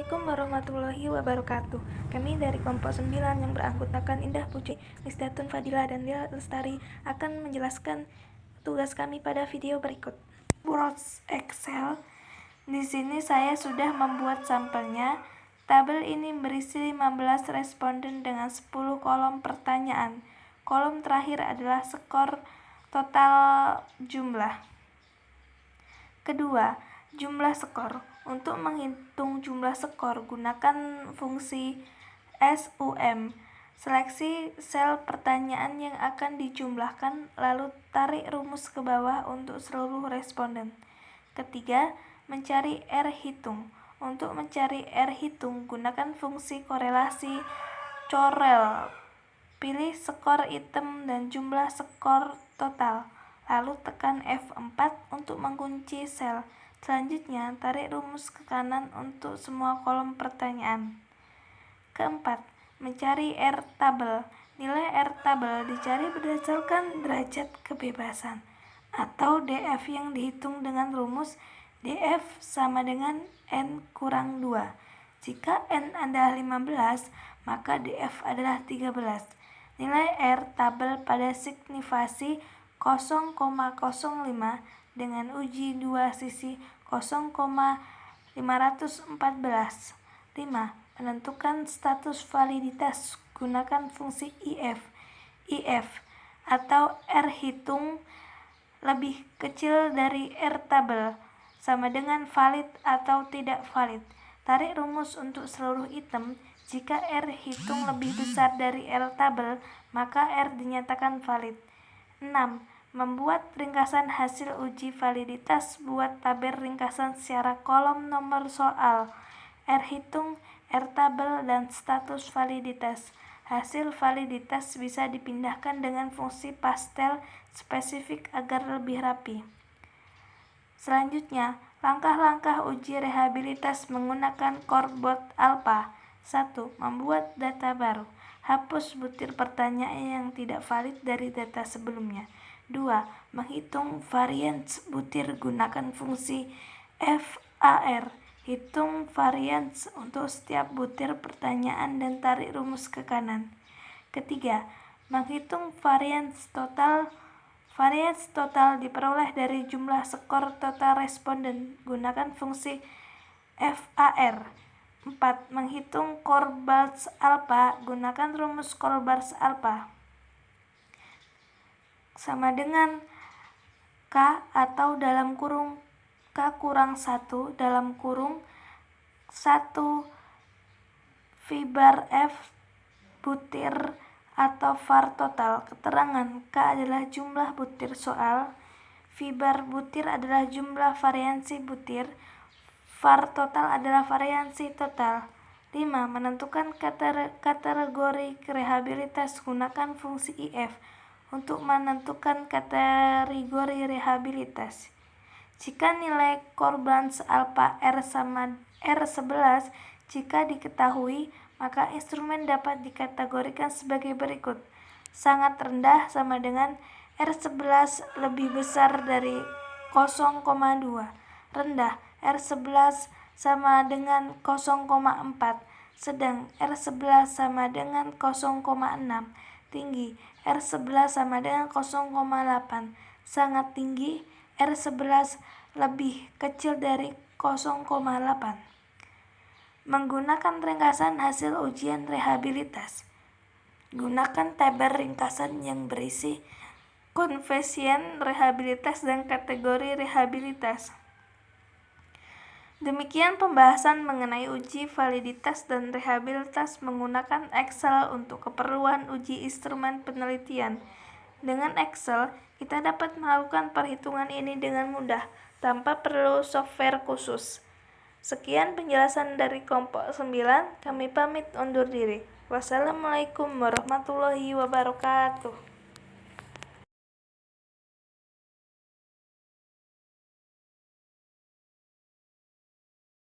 Assalamualaikum warahmatullahi wabarakatuh. Kami dari kelompok 9 yang beranggotakan Indah Puji, Misdatun Fadila, dan Dia Lestari akan menjelaskan tugas kami pada video berikut. Word Excel. Di sini saya sudah membuat sampelnya. Tabel ini berisi 15 responden dengan 10 kolom pertanyaan. Kolom terakhir adalah skor total jumlah. Kedua, jumlah skor. Untuk menghitung jumlah skor, gunakan fungsi SUM. Seleksi sel pertanyaan yang akan dijumlahkan, lalu tarik rumus ke bawah untuk seluruh responden. Ketiga, mencari R hitung. Untuk mencari R hitung, gunakan fungsi korelasi Corel. Pilih skor item dan jumlah skor total, lalu tekan F4 untuk mengunci sel. Selanjutnya, tarik rumus ke kanan untuk semua kolom pertanyaan. Keempat, mencari R tabel. Nilai R tabel dicari berdasarkan derajat kebebasan atau DF yang dihitung dengan rumus DF sama dengan N kurang 2. Jika N adalah 15, maka DF adalah 13. Nilai R tabel pada signifikasi 0,05 dengan uji 2 sisi 0,514. 5. Menentukan status validitas. Gunakan fungsi IF atau R hitung lebih kecil dari R tabel sama dengan valid atau tidak valid. Tarik rumus untuk seluruh item. Jika R hitung lebih besar dari R tabel, maka R dinyatakan valid. 6. Membuat ringkasan hasil uji validitas. Buat tabel ringkasan secara kolom nomor soal, R hitung, R tabel, dan status validitas. Hasil validitas bisa dipindahkan dengan fungsi pastel spesifik agar lebih rapi. Selanjutnya, langkah-langkah uji rehabilitas menggunakan Coreboard Alpha. 1. Membuat data baru. Hapus butir pertanyaan yang tidak valid dari data sebelumnya. 2. Menghitung varians butir. Gunakan fungsi FAR. Hitung varians untuk setiap butir pertanyaan dan tarik rumus ke kanan. Ketiga, menghitung varians total. Varians total diperoleh dari jumlah skor total responden. Gunakan fungsi FAR. 4. Menghitung Coreboard Alpha. Gunakan rumus Coreboard Alpha sama dengan K atau dalam kurung K kurang 1 dalam kurung 1 VBAR F butir atau var total. Keterangan K adalah jumlah butir soal, VBAR butir adalah jumlah variansi butir, var total adalah variansi total. 5. Menentukan kategori rehabilitas. Gunakan fungsi IF untuk menentukan kategori rehabilitas. Jika nilai Coreboard Alpha R sama R11 jika diketahui, maka instrumen dapat dikategorikan sebagai berikut. Sangat rendah sama dengan R11 lebih besar dari 0,2. Rendah R11 sama dengan 0,4. Sedang R11 sama dengan 0,6. Tinggi R11 sama dengan 0,8. Sangat tinggi R11 lebih kecil dari 0,8. Menggunakan ringkasan hasil ujian rehabilitas. Gunakan tabel ringkasan yang berisi koefisien rehabilitas dan kategori rehabilitas. Demikian pembahasan mengenai uji validitas dan rehabilitas menggunakan Excel untuk keperluan uji instrumen penelitian. Dengan Excel, kita dapat melakukan perhitungan ini dengan mudah, tanpa perlu software khusus. Sekian penjelasan dari kelompok 9, kami pamit undur diri. Wassalamualaikum warahmatullahi wabarakatuh.